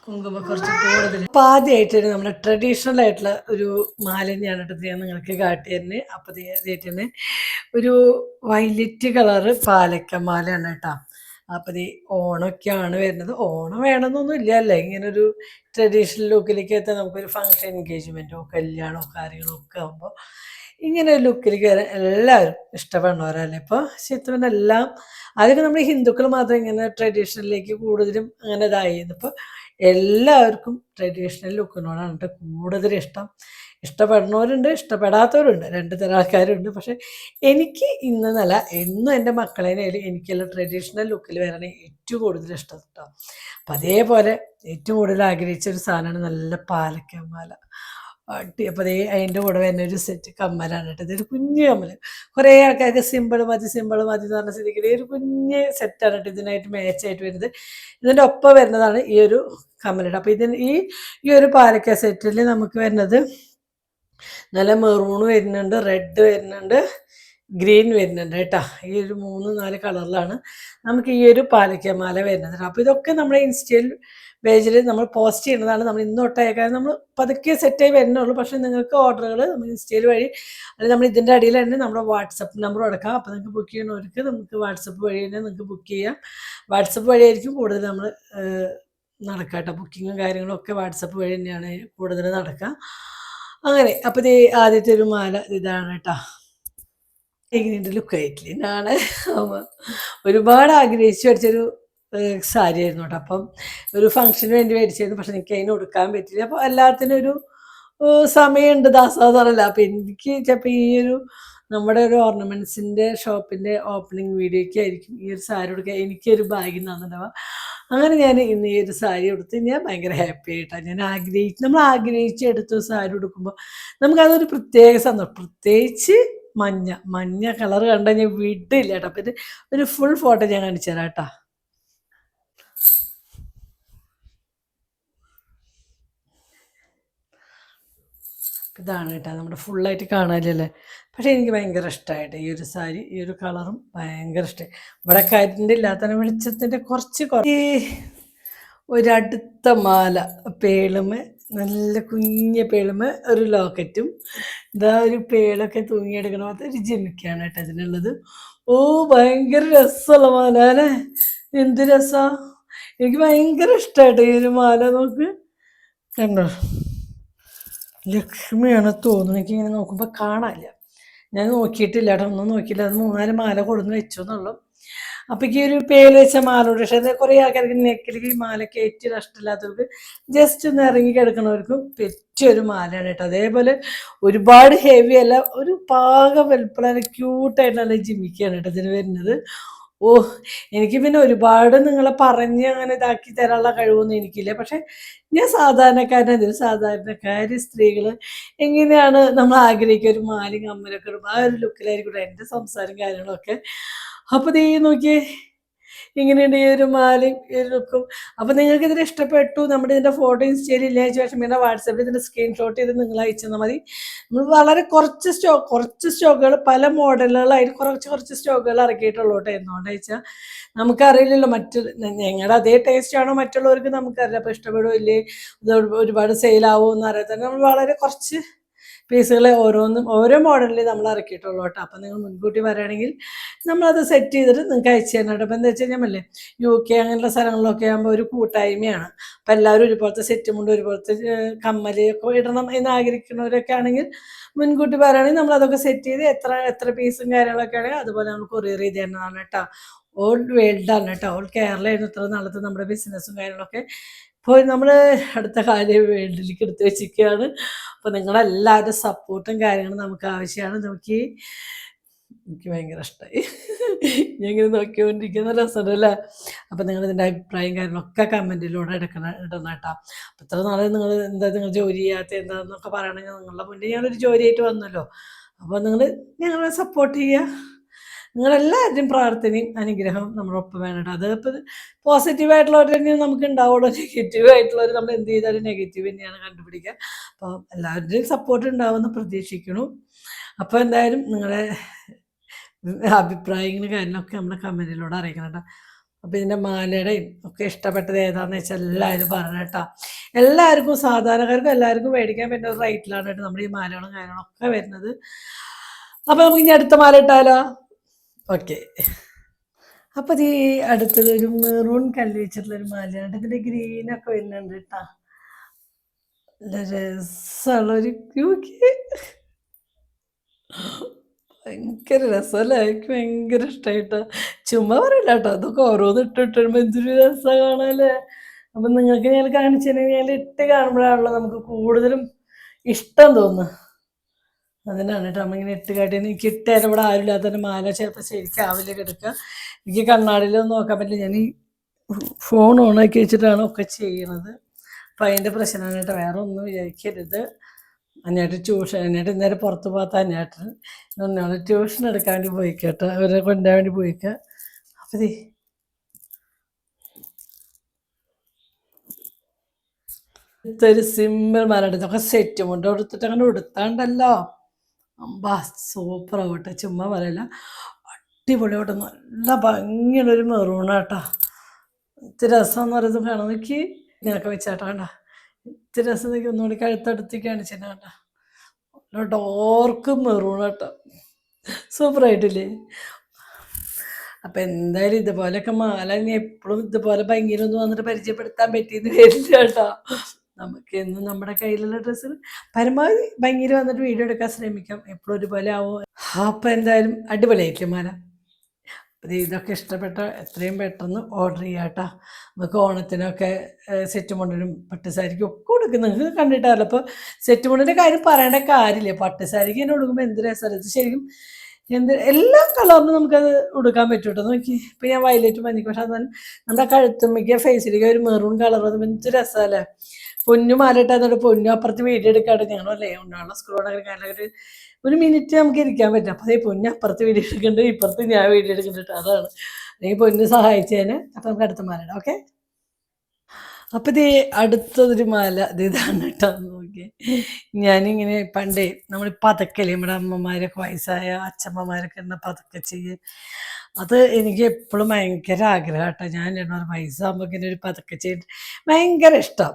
കുങ്കുമ കുറച്ച് കൂടുതൽ. അപ്പം ആദ്യമായിട്ട് നമ്മുടെ ട്രഡീഷണൽ ആയിട്ടുള്ള ഒരു മാല തന്നെയാണ് കേട്ടോ ഞാൻ നിങ്ങൾക്ക് കാട്ടി തന്നെ. അപ്പം ആദ്യമായിട്ട് തന്നെ ഒരു വയലറ്റ് കളറ് പാലക്ക മാലയാണ് കേട്ടോ. അപ്പം ഓണമൊക്കെയാണ് വരുന്നത്. ഓണം വേണമെന്നൊന്നും ഇല്ല അല്ലേ, ഇങ്ങനൊരു ട്രഡീഷണൽ ലുക്കിലേക്ക് എത്താൻ നമുക്കൊരു ഫങ്ഷൻ എൻഗേജ്മെൻറ്റോ കല്യാണമോ കാര്യങ്ങളോ ഒക്കെ ആകുമ്പോൾ ഇങ്ങനെ ഒരു ലുക്കിലേക്ക് വരാൻ എല്ലാവരും ഇഷ്ടപ്പെടുന്നവരല്ലേ. ഇപ്പോൾ ചിത്രമെല്ലാം അതൊക്കെ നമ്മൾ ഹിന്ദുക്കൾ മാത്രം ഇങ്ങനെ ട്രഡീഷണലിലേക്ക് കൂടുതലും അങ്ങനെ ഇതായിരുന്നു. ഇപ്പോൾ എല്ലാവർക്കും ട്രഡീഷണൽ ലുക്കിനോടാണ് കേട്ടോ കൂടുതൽ ഇഷ്ടം. ഇഷ്ടപ്പെടുന്നവരുണ്ട്, ഇഷ്ടപ്പെടാത്തവരുണ്ട്, 2 തരം ആൾക്കാരുണ്ട്. പക്ഷെ എനിക്ക് ഇന്നല്ല എന്നും എൻ്റെ മക്കളേനായാലും എനിക്കെല്ലാം ട്രഡീഷണൽ ലുക്കിൽ വരാൻ ഏറ്റവും കൂടുതൽ ഇഷ്ടം കേട്ടോ. അപ്പം അതേപോലെ ഏറ്റവും കൂടുതൽ ആഗ്രഹിച്ച ഒരു സാധനമാണ് നല്ല പാലക്കമാല. അപ്പോൾ അതേ അതിൻ്റെ കൂടെ വരുന്ന ഒരു സെറ്റ് കമ്മലാണ് കേട്ടോ. ഇതൊരു കുഞ്ഞ് കമ്മൽ. കുറേ ആൾക്കാർക്ക് സിമ്പിൾ മതി എന്ന് പറഞ്ഞ സ്ഥിതിക്ക് ഒരു കുഞ്ഞ് സെറ്റാണ് കേട്ടോ ഇതിനായിട്ട് മാച്ചായിട്ട് വരുന്നത്. ഇതിൻ്റെ ഒപ്പം വരുന്നതാണ് ഈ ഒരു കമ്മലിട്ട്. അപ്പോൾ ഈ ഒരു പാലക്ക സെറ്റിൽ നമുക്ക് വരുന്നത് നല്ല മെറൂൺ വരുന്നുണ്ട്, റെഡ് വരുന്നുണ്ട്, ഗ്രീൻ വരുന്നുണ്ട് കേട്ടോ. ഈ ഒരു 3-4 കളറിലാണ് നമുക്ക് ഈ ഒരു പാലക്കമാല വരുന്നത്. അപ്പോൾ ഇതൊക്കെ നമ്മുടെ ഇൻസ്റ്റയിൽ പേജിൽ നമ്മൾ പോസ്റ്റ് ചെയ്യുന്നതാണ്. നമ്മൾ ഇന്ന് തൊട്ടേക്കാതെ നമ്മൾ പതുക്കെ സെറ്റായി വരുന്നുള്ളൂ. പക്ഷേ നിങ്ങൾക്ക് ഓർഡറുകൾ നമ്മൾ ഇൻസ്റ്റയിൽ വഴി അല്ലെങ്കിൽ നമ്മൾ ഇതിൻ്റെ അടിയിൽ തന്നെ നമ്മുടെ വാട്സപ്പ് നമ്പർ കൊടുക്കാം. അപ്പോൾ നിങ്ങൾക്ക് ബുക്ക് ചെയ്യുന്നവർക്ക് നമുക്ക് വാട്സപ്പ് വഴി തന്നെ നിങ്ങൾക്ക് ബുക്ക് ചെയ്യാം. വാട്സപ്പ് വഴിയായിരിക്കും കൂടുതൽ നമ്മൾ നടക്കുക കേട്ടോ. ബുക്കിങ്ങും കാര്യങ്ങളും ഒക്കെ വാട്സപ്പ് വഴി തന്നെയാണ് കൂടുതൽ നടക്കുക. അങ്ങനെ അപ്പോൾ ഇത് ആദ്യത്തെ ഒരു മാല ഇതാണ് കേട്ടോ. എങ്ങനെയുണ്ട് ലുക്കായിട്ടില്ല നാളെ. ഒരുപാട് ആഗ്രഹിച്ചു മേടിച്ചൊരു സാരി ആയിരുന്നു കേട്ടോ. അപ്പം ഒരു ഫംഗ്ഷന് വേണ്ടി മേടിച്ചായിരുന്നു. പക്ഷെ എനിക്ക് അതിന് കൊടുക്കാൻ പറ്റില്ല. അപ്പോൾ എല്ലാത്തിനും ഒരു സമയമുണ്ട്, ദാസാതറല്ല. അപ്പം എനിക്ക് ചിലപ്പോൾ ഈ ഒരു നമ്മുടെ ഒരു ഓർണമെൻറ്റ്സിൻ്റെ ഷോപ്പിൻ്റെ ഓപ്പണിംഗ് വീഡിയോയ്ക്ക് ആയിരിക്കും ഈ ഒരു സാരി കൊടുക്കുക എനിക്കൊരു ഭാഗ്യം തന്നിട്ടുണ്ടാവുക. അങ്ങനെ ഞാൻ ഇന്ന് ഈ ഒരു സാരി കൊടുത്ത് ഞാൻ ഭയങ്കര ഹാപ്പി ആയിട്ടാണ്. നമ്മൾ ആഗ്രഹിച്ചെടുത്ത് സാരി ഉടുക്കുമ്പോൾ നമുക്കതൊരു പ്രത്യേക സന്തോഷം. പ്രത്യേകിച്ച് മഞ്ഞ കളർ കണ്ടാൽ ഞാൻ വിടില്ല കേട്ടോ. അപ്പം ഇത് ഒരു ഫുൾ ഫോട്ടോ ഞാൻ കാണിച്ചു തരാം കേട്ടോ. ഇതാണ് കേട്ടോ നമ്മുടെ ഫുള്ളായിട്ട് കാണാനല്ലേ. പക്ഷേ എനിക്ക് ഭയങ്കര ഇഷ്ടമായിട്ട് ഈ ഒരു സാരി, ഈ ഒരു കളറും ഭയങ്കര ഇഷ്ടമായി. ഇവിടെ കരണ്ട് ഇല്ലാത്ത വെളിച്ചത്തിൻ്റെ കുറച്ച് ഒരടുത്ത മാല പേളുമ, നല്ല കുഞ്ഞ പേളുമ ഒരു ലോക്കറ്റും ഇതാ ഒരു പേളൊക്കെ തൂങ്ങിയെടുക്കണ പോലത്തെ ഒരു ജിമിക്കാണ് കേട്ടോ ഇതിനുള്ളത്. ഓ ഭയങ്കര രസമുള്ള മാല അല്ലേ, എന്ത് രസമാണ്. എനിക്ക് ഭയങ്കര ഇഷ്ടമായിട്ട് ഈ ഒരു മാല. നോക്ക് കണ്ടോ, ലക്ഷ്മിയാണ് തോന്നുന്നു. എനിക്കിങ്ങനെ നോക്കുമ്പോൾ കാണാനില്ല, ഞാൻ നോക്കിയിട്ടില്ല കേട്ടോ, ഒന്നും നോക്കിയില്ല. അത് 3-4 മാല കൊടുന്ന് വെച്ചു എന്നുള്ളൂ. അപ്പോൾ ഈ ഒരു പേര് വെച്ച മാലയോട് പക്ഷേ അത് കുറേ ആൾക്കാർക്ക് നെക്കിലേക്ക് ഈ മാല കയറ്റി ഇഷ്ടമില്ലാത്തവർക്ക് ജസ്റ്റ് ഒന്ന് ഇറങ്ങി കിടക്കുന്നവർക്കും പറ്റിയൊരു മാലയാണ് കേട്ടോ. അതേപോലെ ഒരുപാട് ഹെവി അല്ല, ഒരു പാകം വലുപ്പമുള്ള ക്യൂട്ടായിട്ടുള്ള ജിമിക്കാണ് കേട്ടോ ഇതിന് വരുന്നത്. ഓ എനിക്ക് പിന്നെ ഒരുപാട് നിങ്ങളെ പറഞ്ഞ് അങ്ങനെ ഇതാക്കി തരാനുള്ള കഴിവൊന്നും എനിക്കില്ല. പക്ഷെ ഞാൻ സാധാരണക്കാരി സ്ത്രീകൾ എങ്ങനെയാണ് നമ്മൾ ആഗ്രഹിക്കുക ഒരു മാലയും കമ്മലൊക്കെ ഇടുമ്പോൾ ആ ഒരു ലുക്കിലായിരിക്കും എൻ്റെ സംസാരം കാര്യങ്ങളൊക്കെ. അപ്പോൾ ദേ നോക്കിയേ ഇങ്ങനെയുണ്ട് ഈ ഒരു മാലയും ഈ ഒരു ലുക്കും. അപ്പോൾ നിങ്ങൾക്ക് ഇതിന് ഇഷ്ടപ്പെട്ടു, നമ്മുടെ ഇതിൻ്റെ ഫോട്ടോ ഇൻസ്റ്റയിൽ ഇല്ല ശേഷം പിന്നെ വാട്സാപ്പിൽ ഇതിൻ്റെ സ്ക്രീൻഷോട്ട് ചെയ്ത് നിങ്ങൾ അയച്ചു തന്നാൽ മതി. നമ്മൾ വളരെ കുറച്ച് സ്റ്റോക്കുകൾ പല മോഡലുകളായിട്ട് കുറച്ച് സ്റ്റോക്കുകൾ ഇറക്കിയിട്ടുള്ളൂ കേട്ടോ. എന്തുകൊണ്ട് വെച്ചാൽ നമുക്കറിയില്ലല്ലോ ഞങ്ങളുടെ അതേ ടേസ്റ്റ് ആണോ മറ്റുള്ളവർക്ക് നമുക്കറിയില്ല. അപ്പോൾ ഇഷ്ടപ്പെടുമോ ഇല്ലേ, ഇത് ഒരുപാട് സെയിലാവുമോ എന്ന് അറിയാൻ തന്നെ നമ്മൾ വളരെ കുറച്ച് പീസുകളെ ഓരോ മോഡലിൽ നമ്മൾ ഇറക്കിയിട്ടുള്ളൂ കേട്ടോ. അപ്പം നിങ്ങൾ മുൻകൂട്ടി പറയുകയാണെങ്കിൽ നമ്മളത് സെറ്റ് ചെയ്തിട്ട് നിങ്ങൾക്ക് അയച്ചു തരണം കേട്ടോ. അപ്പം എന്താ വെച്ച് കഴിഞ്ഞാൽ UK അങ്ങനെയുള്ള സ്ഥലങ്ങളിലൊക്കെ ആകുമ്പോൾ ഒരു കൂട്ടായ്മയാണ്. അപ്പം എല്ലാവരും ഒരുപോലത്തെ സെറ്റും കൊണ്ട് ഒരുപോലത്തെ കമ്മലൊക്കെ ഇടണം എന്ന് ആഗ്രഹിക്കുന്നവരൊക്കെ ആണെങ്കിൽ മുൻകൂട്ടി പറയുകയാണെങ്കിൽ നമ്മളതൊക്കെ സെറ്റ് ചെയ്ത് എത്ര പീസും കാര്യങ്ങളൊക്കെ ആണെങ്കിൽ അതുപോലെ നമ്മൾ കൊറിയർ ചെയ്ത് തരുന്നതാണ് കേട്ടോ. ഓൾ വേൾഡാണ് കേട്ടോ, ഓൾ കേരളമായിരുന്നു ഇത്ര നാളത്തെ നമ്മുടെ ബിസിനസ്സും കാര്യങ്ങളൊക്കെ. ഇപ്പോൾ നമ്മൾ അടുത്ത കാര്യം വേൾഡിലേക്ക് എടുത്ത് വെച്ചിരിക്കുകയാണ്. അപ്പോൾ നിങ്ങളെല്ലാവരും സപ്പോർട്ടും കാര്യങ്ങളും നമുക്ക് ആവശ്യമാണ്. എനിക്ക് ഭയങ്കര ഇഷ്ടമായി, ഞാൻ ഇങ്ങനെ നോക്കിക്കൊണ്ടിരിക്കുന്ന രസമുണ്ടല്ലേ. അപ്പോൾ നിങ്ങളിതിൻ്റെ അഭിപ്രായം കാര്യങ്ങളൊക്കെ കമൻറ്റിലൂടെ ഇടണം കേട്ടോ. അപ്പോൾ ഇത്ര നാളെ നിങ്ങൾ ജോലി ചെയ്യാത്ത എന്താണെന്നൊക്കെ പറയണമെങ്കിൽ നിങ്ങളുടെ മുന്നേ ഞാനൊരു ജോലിയായിട്ട് വന്നല്ലോ. അപ്പോൾ ഞങ്ങളെ സപ്പോർട്ട് ചെയ്യുക. നിങ്ങളെല്ലാവരുടെയും പ്രാർത്ഥനയും അനുഗ്രഹം നമ്മളൊപ്പം വേണം കേട്ടോ. അതിപ്പോൾ പോസിറ്റീവായിട്ടുള്ളവർ തന്നെയാണ് നമുക്ക് ഉണ്ടാവുള്ളൂ, നെഗറ്റീവായിട്ടുള്ളവർ നമ്മൾ എന്ത് ചെയ്താലും നെഗറ്റീവ് തന്നെയാണ് കണ്ടുപിടിക്കുക. അപ്പോൾ എല്ലാവരുടെയും സപ്പോർട്ട് ഉണ്ടാവുമെന്ന് പ്രതീക്ഷിക്കുന്നു. അപ്പോൾ എന്തായാലും നിങ്ങളുടെ അഭിപ്രായങ്ങളും കാര്യങ്ങളൊക്കെ നമ്മുടെ കമൻറ്റിലൂടെ അറിയിക്കണം കേട്ടോ. അപ്പോൾ ഇതിൻ്റെ മാലയുടെയും ഒക്കെ ഇഷ്ടപ്പെട്ടത് ഏതാണെന്ന് വെച്ചാൽ എല്ലാവരും പറഞ്ഞു കേട്ടോ. എല്ലാവർക്കും സാധാരണക്കാർക്കും എല്ലാവർക്കും മേടിക്കാൻ പറ്റുന്ന ഒരു റേറ്റിലാണ് കേട്ടോ നമ്മുടെ ഈ മാലകളും കാര്യങ്ങളൊക്കെ വരുന്നത്. അപ്പോൾ നമുക്ക് ഇനി അടുത്ത മാല ഇട്ടാലോ? ഓക്കെ. അപ്പോൾ ഈ അടുത്തത് ഒരു മെറൂൺ കല്ല് വെച്ചിട്ടുള്ളൊരു മാലയാണ്. ഇതിൻ്റെ ഗ്രീനൊക്കെ വരുന്നുണ്ട് കേട്ടോ. നല്ല രസമുള്ളൊരു ഭയങ്കര രസമല്ലേ, എനിക്ക് ഭയങ്കര ഇഷ്ടമായിട്ടോ. ചുമ്മാ പറയില്ല കേട്ടോ, അതൊക്കെ ഓരോന്ന് ഇട്ടിട്ടുമ്പോൾ എന്തൊരു രസം കാണാല്ലേ. അപ്പം നിങ്ങൾക്ക് ഞാൻ കാണിച്ചിട്ടുണ്ടെങ്കിൽ ഞാൻ ഇട്ട് കാണുമ്പോഴാണല്ലോ നമുക്ക് കൂടുതലും ഇഷ്ടം തോന്നുന്നു. അതിനാണ് കേട്ടോ നമ്മളിങ്ങനെ ഇട്ട് കാട്ടി. എനിക്ക് ഇട്ടേരം ഇവിടെ ആരുമില്ലാത്ത തന്നെ മാല ചിലപ്പോൾ ശരിക്കും ആവില്ല കിടക്കുക. എനിക്ക് കണ്ണാടിയിലൊന്നും നോക്കാൻ പറ്റില്ല, ഞാൻ ഈ ഫോൺ ഓണാക്കി വെച്ചിട്ടാണ് ഒക്കെ ചെയ്യണത്. അപ്പം അതിൻ്റെ പ്രശ്നമാണ് കേട്ടോ, വേറെ ഒന്നും വിചാരിക്കരുത്. അന്നേരം ഇന്നേരം പുറത്ത് പോകാത്ത അന്നേട്ടൻ ഒന്നാണ് ട്യൂഷൻ എടുക്കാൻ വേണ്ടി പോയി കേട്ടോ, അവരെ കൊണ്ടുപോകാൻ വേണ്ടി പോയിക്ക. അപ്പം ഇതൊരു സിമ്പിൾ മാലാണ്. ഇതൊക്കെ സെറ്റ് കൊണ്ട് കൊടുത്തിട്ട് അങ്ങനെ ഉടുത്താണ്ടല്ലോ അമ്പാ സൂപ്പർ ആവട്ടെ, ചുമ്മാ പറയല്ല, അടിപൊളിയാവട്ടെ, നല്ല ഭംഗിയുള്ളൊരു മെറൂണാട്ടാ. ഇത്തിരി രസമെന്ന് പറയുന്നത് കാണാൻ നോക്കി ഇങ്ങനെയൊക്കെ വെച്ചാട്ടാ കണ്ട, ഇത്തിരി രസം നോക്കി ഒന്നുകൂടി കഴുത്തടുത്തേക്ക് കാണിച്ചാ കണ്ട, നല്ല ഡോർക്ക് മെറൂണാട്ടോ, സൂപ്പറായിട്ടില്ലേ? അപ്പം എന്തായാലും ഇതുപോലെയൊക്കെ മാല ഇനി എപ്പോഴും ഇതുപോലെ ഭംഗിയിലൊന്നും വന്നിട്ട് പരിചയപ്പെടുത്താൻ പറ്റിയെന്ന് വരില്ല കേട്ടോ. നമുക്ക് എന്നും നമ്മുടെ കയ്യിലുള്ള ഡ്രസ്സിൽ പരമാവധി ഭംഗിയിൽ വന്നിട്ട് വീഡിയോ എടുക്കാൻ ശ്രമിക്കാം, എപ്പോഴും ഒരുപോലെ ആവും. അപ്പം എന്തായാലും അടിപൊളിയായില്ലേ മാല? അത് ഇതൊക്കെ ഇഷ്ടപ്പെട്ട എത്രയും പെട്ടെന്ന് ഓർഡർ ചെയ്യാം കേട്ടോ. നമുക്ക് ഓണത്തിനൊക്കെ സെറ്റ് മുണ്ടിനും പട്ടുസാരിക്കും ഒക്കെ കൊടുക്കും. നിങ്ങൾക്ക് കണ്ടിട്ടാണല്ലോ. അപ്പോൾ സെറ്റ് മുണ്ടിൻ്റെ കാര്യം പറയേണ്ട കാര്യമില്ല. പട്ടുസാരിക്ക് തന്നെ കൊടുക്കുമ്പോൾ എന്ത് രസമാണ് ഇത്. ശരിക്കും എല്ലാ കളറിനും നമുക്കത് ഉടുക്കാൻ പറ്റും കേട്ടോ. നോക്കി ഇപ്പം ഞാൻ വയലറ്റ് മഞ്ഞിക്കും, പക്ഷെ എന്നാലും നമ്മുടെ കഴുത്തുമ്മിക്ക ഫേസിലേക്ക് ഒരു മെറൂൺ കളർ വന്നപ്പോൾ എന്ത് രസമല്ലേ? പൊന്നു മാലിട്ട് എന്നിട്ട് പൊന്നു അപ്പുറത്ത് വീഡിയോ എടുക്കാണ്ട് ഞങ്ങളല്ലേ ഉണ്ടാവുള്ള സ്കൂളോടൊക്കെ കാലൊരു ഒരു മിനിറ്റ് നമുക്ക് ഇരിക്കാൻ പറ്റും. അപ്പോൾ അതേ പൊന്നു അപ്പുറത്ത് വീഡിയോ എടുക്കുന്നുണ്ട്, ഇപ്പുറത്ത് ഞാൻ വീഡിയോ എടുക്കുന്നുണ്ട്. അതാണ് അല്ലെങ്കിൽ പൊന്നു സഹായിച്ചേനെ. അപ്പം നമുക്ക് അടുത്ത മാലയിടാം. ഓക്കെ. അപ്പം ഇത് അടുത്തതൊരു മാല ഇതാണ് കേട്ടോ. നോക്കി ഞാനിങ്ങനെ പണ്ടേ നമ്മൾ പതക്കല്ലേ, നമ്മുടെ അമ്മമാരൊക്കെ വയസ്സായ അച്ഛമ്മമാരൊക്കെ ഇടുന്ന പതക്ക ചെയ്യും. അത് എനിക്ക് എപ്പോഴും ഭയങ്കര ആഗ്രഹം കേട്ടോ. ഞാൻ വയസ്സാകുമ്പോൾ ഇങ്ങനെ ഒരു പതക്ക ചെയ്തിട്ട് ഭയങ്കര ഇഷ്ടം.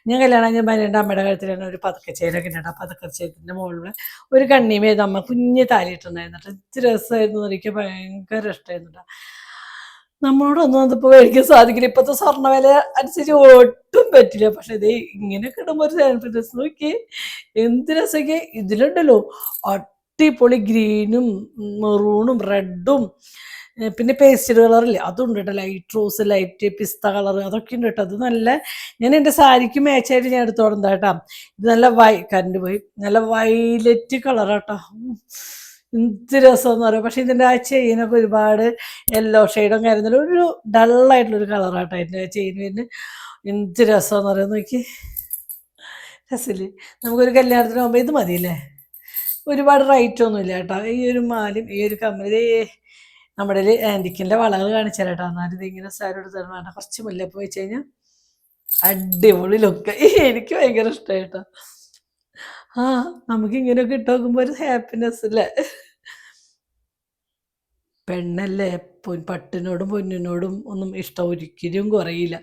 ഞാൻ കല്യാണം കഴിഞ്ഞപ്പോൾ എൻ്റെ അമ്മയുടെ കാര്യത്തിലാണ് ഒരു പതക്കച്ചേരൊക്കെ ഉണ്ട്. ആ പതക്കച്ചേരത്തിൻ്റെ മുകളിൽ ഒരു കണ്ണിമേത് അമ്മ കുഞ്ഞ് താലിയിട്ടുണ്ടായിരുന്നു കേട്ടോ. ഇത്തിരി രസമായിരുന്നു, എനിക്ക് ഭയങ്കര ഇഷ്ടമായിരുന്നു കേട്ടോ. നമ്മളോടൊന്നും അതിപ്പോൾ മേടിക്കാൻ സാധിക്കില്ല, ഇപ്പോഴത്തെ സ്വർണ്ണ വില അനുസരിച്ച് ഒട്ടും പറ്റില്ല. പക്ഷെ ഇത് ഇങ്ങനെയൊക്കെ ഇടുമ്പോൾ ഒരു കോൺഫിഡൻസ് നോക്കി എന്ത് രസമൊക്കെ ഇതിലുണ്ടല്ലോ. അടിപൊളി ഗ്രീനും മെറൂണും റെഡും പിന്നെ പേസ്റ്റൽ കളറില്ലേ അതുണ്ട് കേട്ടോ, ലൈറ്റ് റോസ്, ലൈറ്റ് പിസ്ത കളർ, അതൊക്കെ ഉണ്ട് കേട്ടോ. അത് നല്ല, ഞാൻ എൻ്റെ സാരിക്ക് മാച്ചായിട്ട് ഞാൻ എടുത്തോടുന്ന കേട്ടോ. ഇത് നല്ല കറണ്ട് പോയി, നല്ല വയലറ്റ് കളറാട്ടോ. എന്ത് രസമെന്ന് പറയാം. പക്ഷെ ഇതിൻ്റെ ആ ചെയിനൊക്കെ ഒരുപാട് യെല്ലോ ഷെയ്ഡും കാര്യത്തില്ല, ഒരു ഡള്ളായിട്ടുള്ളൊരു കളറാട്ടോ അതിൻ്റെ ചെയിൻ വരുന്നത്. എന്ത് രസമെന്ന് പറയാം. നോക്കി രസമില്ലേ? നമുക്കൊരു കല്യാണത്തിന് പോകുമ്പോൾ ഇത് മതിയല്ലേ? ഒരുപാട് റേറ്റ് ഒന്നുമില്ല കേട്ടോ. ഈ ഒരു മാലും ഈ ഒരു കമ്മല് നമ്മുടെ ആൻറ്റിക്കിൻ്റെ വളകൾ കാണിച്ചാൽ കേട്ടോ. എന്നാലും ഇതിങ്ങനെ സാരി എടുത്താൽ വേണ്ട, കുറച്ച് മുല്ലപ്പ് വെച്ച് കഴിഞ്ഞാൽ അടിപൊളി ലുക്ക്. എനിക്ക് ഭയങ്കര ഇഷ്ടമായി കേട്ടോ. ആ നമുക്ക് ഇങ്ങനെയൊക്കെ ഇട്ട് നോക്കുമ്പോൾ ഒരു ഹാപ്പിനെസ് അല്ലേ? പെണ്ണല്ലേ, പട്ടിനോടും പൊന്നിനോടും ഒന്നും ഇഷ്ടം ഒരിക്കലും കുറയില്ല.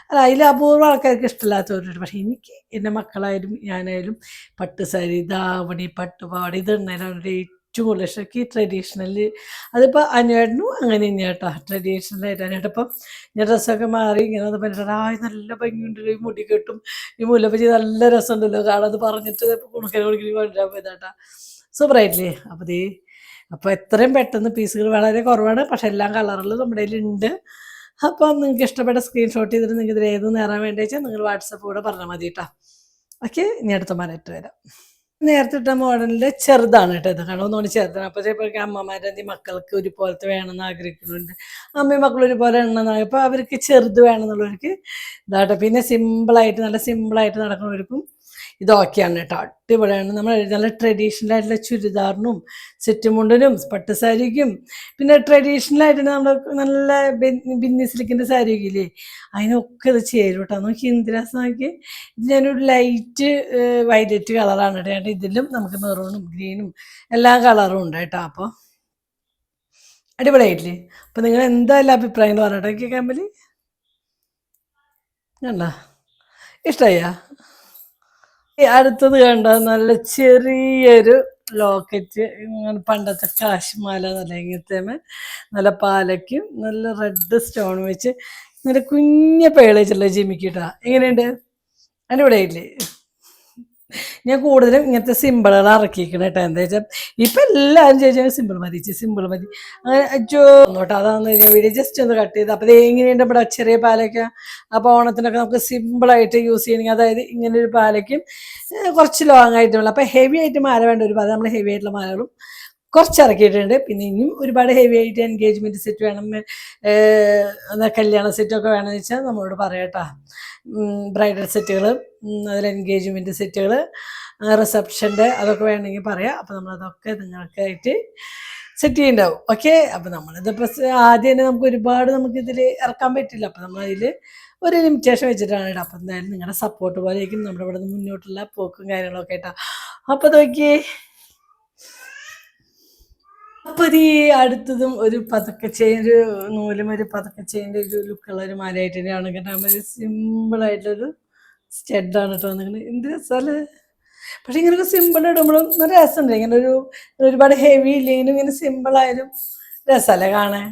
അല്ല, അതിൽ അപൂർവം ആൾക്കാർക്ക് ഇഷ്ടമില്ലാത്തവരുണ്ട്. പക്ഷെ എനിക്ക് എൻ്റെ മക്കളായാലും ഞാനായാലും പട്ടുസാരി, ധാവണി, പട്ടുപാവാട ഇത് ഇടുന്നതിനാണ് ഏറ്റവും കൂടുതൽ ഇഷ്ടം. ഈ ട്രഡീഷണൽ അതിപ്പോൾ അനുവേട്ടനും അങ്ങനെ തന്നെയാണ് കേട്ടോ. ട്രഡീഷണലായിട്ട് അനുവേട്ടപ്പം ഞാൻ ഡ്രസ്സൊക്കെ മാറി ഇങ്ങനെ അത് പറഞ്ഞിട്ട് നല്ല ഭംഗിയുണ്ടല്ലോ, ഈ മുടി കെട്ടും ഈ മുല്ലപ്പച്ചി നല്ല രസമുണ്ടല്ലോ കാണാൻ, അത് പറഞ്ഞിട്ട് കുണുക്കനെ കൊണ്ടുവരാൻ പോയതാട്ടാ. സൂപ്പറായിട്ടില്ലേ? അപ്പോൾ എത്രയും പെട്ടെന്ന് പീസുകൾ വളരെ കുറവാണ്, പക്ഷെ എല്ലാ കളറിലും നമ്മുടെ കയ്യിലുണ്ട്. അപ്പോൾ നിങ്ങൾക്ക് ഇഷ്ടപ്പെട്ട സ്ക്രീൻഷോട്ട് ചെയ്തിട്ട് നിങ്ങൾക്ക് ഇതിൽ ഏത് നേരാൻ വേണ്ടി വെച്ചാൽ നിങ്ങൾ വാട്സപ്പ് കൂടെ പറഞ്ഞാൽ മതി കേട്ടോ. ഓക്കെ, ഇനി അടുത്ത മാനായിട്ട് വരാം. നേരത്തെ ഇട്ട മോഡലിൻ്റെ ചെറുതാണ് കേട്ടോ. ഇത് കാണുമെന്നോണ്ട് ചെറുതാണ്. അപ്പോൾ ചിലപ്പോൾ അമ്മമാരെ മക്കൾക്ക് ഒരുപോലത്തെ വേണമെന്ന് ആഗ്രഹിക്കുന്നുണ്ട്, അമ്മയും മക്കളും ഒരുപോലെ എണ്ണം. അപ്പോൾ അവർക്ക് ചെറുത് വേണമെന്നുള്ളവർക്ക് ഇതാട്ടോ. പിന്നെ സിമ്പിളായിട്ട് നല്ല സിമ്പിളായിട്ട് നടക്കുന്നവർക്കും ഇതൊക്കെയാണ് കേട്ടോ. അടിപൊളിയാണ്. നമ്മൾ നല്ല ട്രഡീഷണൽ ആയിട്ടുള്ള ചുരിദാറിനും സെറ്റ് മുണ്ടിനും പട്ടുസാരിക്കും പിന്നെ ട്രഡീഷണലായിട്ട് നമ്മൾ നല്ല ബിന്നി സിൽക്കിൻ്റെ സാരിയൊക്കെ ഇല്ലേ, അതിനൊക്കെ ഇത് ചേരും കേട്ടോ. നോക്കി എന്ത് രസം നോക്കി. ഇത് ഞാനൊരു ലൈറ്റ് വയലറ്റ് കളറാണ് കേട്ടോ. ഇതിലും നമുക്ക് മെറൂണും ഗ്രീനും എല്ലാ കളറും ഉണ്ട് കേട്ടോ. അപ്പോൾ അടിപൊളിയായിട്ടില്ലേ? അപ്പോൾ നിങ്ങൾ എന്തായാലും അഭിപ്രായങ്ങൾ പറഞ്ഞിട്ടോ. എനിക്ക് കമ്പനി കണ്ടോ, ഇഷ്ടമായാ? അടുത്തത് കണ്ട നല്ല ചെറിയൊരു ലോക്കറ്റ്, ഇങ്ങനെ പണ്ടത്തെ കാശ്മാല നല്ല ഇങ്ങനത്തെ നല്ല പാലയ്ക്കും നല്ല റെഡ് സ്റ്റോൺ വെച്ച് നല്ല കുഞ്ഞ പേളേച്ചുള്ള ജിമിക്കിട്ടാ. എങ്ങനെയുണ്ട്? അടിപൊളിയായില്ലേ? ഞാൻ കൂടുതലും ഇങ്ങനത്തെ സിമ്പിളുകൾ ഇറക്കിക്കണം കേട്ടോ. എന്താ വെച്ചാൽ ഇപ്പം എല്ലാവരും ചോദിച്ചാൽ സിമ്പിൾ മതി, സിമ്പിൾ മതി അങ്ങനെ അജോ കേട്ടോ. അതാണെന്ന് ഞാൻ വീഡിയോ ജസ്റ്റ് ഒന്ന് കട്ട് ചെയ്ത്. അപ്പോൾ ഇത് എങ്ങനെയുണ്ട് ഇവിടെ ചെറിയ പാലയ്ക്ക. അപ്പോൾ ഓണത്തിനൊക്കെ നമുക്ക് സിമ്പിളായിട്ട് യൂസ് ചെയ്യണമെങ്കിൽ, അതായത് ഇങ്ങനൊരു പാലയ്ക്കും കുറച്ച് ലോങ് ആയിട്ടുള്ള, അപ്പോൾ ഹെവി ആയിട്ട് മാല വേണ്ട ഒരുപാട് നമ്മൾ ഹെവി ആയിട്ടുള്ള മാലകളും കുറച്ച് ഇറക്കിയിട്ടുണ്ട്. പിന്നെ ഇനിയും ഒരുപാട് ഹെവി ആയിട്ട് എൻഗേജ്മെൻറ്റ് സെറ്റ് വേണം, കല്യാണ സെറ്റൊക്കെ വേണമെന്ന് വെച്ചാൽ നമ്മളോട് പറയാം കേട്ടോ. ബ്രൈഡൽ സെറ്റുകൾ, അതിൽ എൻഗേജ്മെൻറ്റ് സെറ്റുകൾ, റിസപ്ഷൻ്റെ അതൊക്കെ വേണമെങ്കിൽ പറയാം. അപ്പോൾ നമ്മളതൊക്കെ നിങ്ങൾക്കായിട്ട് സെറ്റ് ചെയ്യുന്നുണ്ടാവും. ഓക്കെ, അപ്പോൾ നമ്മളിതിപ്പോൾ ആദ്യം തന്നെ നമുക്കിതിൽ ഇറക്കാൻ പറ്റില്ല. അപ്പോൾ നമ്മളതിൽ ഒരു ലിമിറ്റേഷൻ വെച്ചിട്ടാണ് കേട്ടോ. അപ്പോൾ എന്തായാലും നിങ്ങളുടെ സപ്പോർട്ട് പോലെയായിരിക്കും നമ്മുടെ ഇവിടെ നിന്ന് മുന്നോട്ടുള്ള പോക്കും കാര്യങ്ങളൊക്കെ കേട്ടോ. അപ്പോൾ നോക്കിയേ, അപ്പോൾ ഈ അടുത്തതും ഒരു പതക്ക ചെയിൻ, ഒരു നൂലും ഒരു പതക്ക ചെയിൻ്റെ ഒരു ലുക്കുള്ള ഒരു മാലയായിട്ട് തന്നെയാണ് കേട്ടോ. ഒരു സിമ്പിളായിട്ടൊരു സ്റ്റെഡാണ് കേട്ടോ. നിങ്ങൾ എന്ത് രസമല്ലേ. പക്ഷെ ഇങ്ങനെയൊക്കെ സിമ്പിൾ ഇടുമ്പോഴും നല്ല രസമുണ്ട്. ഇങ്ങനെ ഒരുപാട് ഹെവി ഇല്ലെങ്കിലും ഇങ്ങനെ സിമ്പിളായാലും രസമല്ലേ കാണാൻ.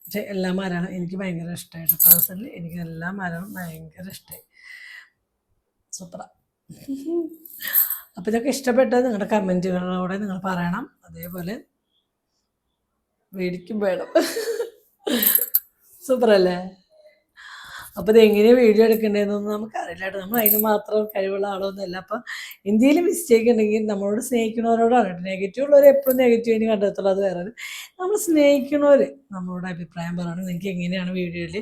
പക്ഷെ എല്ലാ മലയാളം എനിക്ക് ഭയങ്കര ഇഷ്ടമായിട്ട്, പേഴ്സണലി എനിക്ക് എല്ലാ മലയാളം ഭയങ്കര ഇഷ്ടമായി. സൂപ്പറാ. അപ്പോൾ ഇതൊക്കെ ഇഷ്ടപ്പെട്ടത് നിങ്ങളുടെ കമൻറ്റുകളിലൂടെ നിങ്ങൾ പറയണം. അതേപോലെ മേടിക്കും വേണം. സൂപ്പറല്ലേ. അപ്പോൾ ഇതെങ്ങനെയാണ് വീഡിയോ എടുക്കേണ്ടതെന്നൊന്നും നമുക്കറിയില്ല കേട്ടോ. നമ്മൾ അതിന് മാത്രം കഴിവുള്ള ആളൊന്നുമല്ല. അപ്പോൾ എന്തെങ്കിലും മിസ്റ്റേക്ക് ഉണ്ടെങ്കിൽ നമ്മളോട് സ്നേഹിക്കുന്നവരോടാണ് കേട്ടോ. നെഗറ്റീവുള്ളവർ എപ്പോഴും നെഗറ്റീവിന് കണ്ടെത്തുള്ളൂ, അത് വേറെ. നമ്മൾ സ്നേഹിക്കുന്നവർ നമ്മളോട് അഭിപ്രായം പറയണം. നിങ്ങൾക്ക് എങ്ങനെയാണ് വീഡിയോയിൽ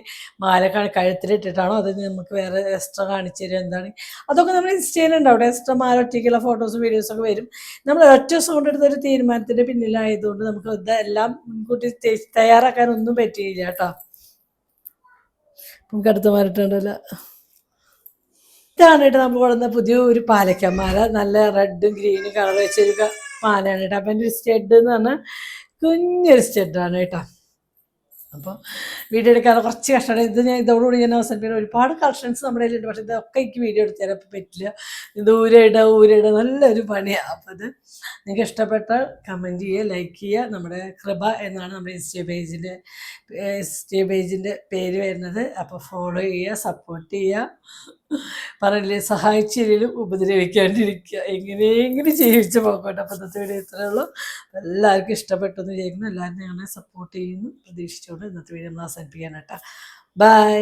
മാല കഴുത്തിലിട്ടിട്ടാണോ അത് നമുക്ക് വേറെ എക്സ്ട്രാ കാണിച്ചു തരും, എന്താണ് അതൊക്കെ നമ്മൾ ഇൻസ്റ്റയിലുണ്ട്. അവിടെ എക്സ്ട്രാ മാല ഒറ്റയ്ക്കുള്ള ഫോട്ടോസും വീഡിയോസൊക്കെ വരും. നമ്മൾ ഒറ്റ ദിവസം കൊണ്ടെടുത്തൊരു തീരുമാനത്തിൻ്റെ പിന്നിലായതുകൊണ്ട് നമുക്ക് ഇതെല്ലാം മുൻകൂട്ടി തയ്യാറാക്കാനൊന്നും പറ്റിയില്ല കേട്ടോ. നമുക്ക് അടുത്ത മാറിയിട്ടുണ്ടല്ലോ. ഇതാണ് കേട്ടോ നമ്മൾ കൊടുക്കുന്ന പുതിയ ഒരു പാലക്കമാല. നല്ല റെഡും ഗ്രീനും കളർ വെച്ചൊരു മാലയാണ് കേട്ടോ. അപ്പം എൻ്റെ ഒരു സ്റ്റെഡ് എന്ന് പറഞ്ഞാൽ കുഞ്ഞൊരു സ്റ്റെഡാണ് കേട്ടോ. അപ്പോൾ വീഡിയോ എടുക്കാതെ കുറച്ച് കഷ്ടമാണ്. ഇത് ഞാൻ ഇതോടുകൂടി ഞാൻ അവസാനിപ്പിക്കുന്നത്. ഒരുപാട് കളക്ഷൻസ് നമ്മുടെ കയ്യിലുണ്ട്. പക്ഷേ ഇതൊക്കെ എനിക്ക് വീഡിയോ എടുത്തു തരാൻ പറ്റില്ല. ഊരിടുക നല്ലൊരു പണിയാണ്. അപ്പോൾ ഇത് നിങ്ങൾക്ക് ഇഷ്ടപ്പെട്ടാൽ കമൻറ്റ് ചെയ്യുക, ലൈക്ക് ചെയ്യുക. നമ്മുടെ കൃപ എന്നാണ് നമ്മുടെ ഇൻസ്റ്റ പേജിൻ്റെ പേര് വരുന്നത്. അപ്പോൾ ഫോളോ ചെയ്യുക, സപ്പോർട്ട് ചെയ്യുക. പറയില്ലേ, സഹായിച്ചില്ലെങ്കിലും ഉപദ്രവിക്കാണ്ടിരിക്കുക. എങ്ങനെയെങ്കിലും ജീവിച്ച് പോകട്ടെ. അപ്പോൾ ഇന്നത്തെ വീഡിയോ ഇത്രയേ ഉള്ളൂ. എല്ലാവർക്കും ഇഷ്ടപ്പെട്ടു എന്ന് വിചാരിക്കുന്നു. എല്ലാവരും ഞങ്ങളെ സപ്പോർട്ട് ചെയ്യുന്നു പ്രതീക്ഷിച്ചുകൊണ്ട് ഇന്നത്തെ വീഡിയോ നമ്മൾ അവസാനിപ്പിക്കാൻ കേട്ടോ. ബൈ.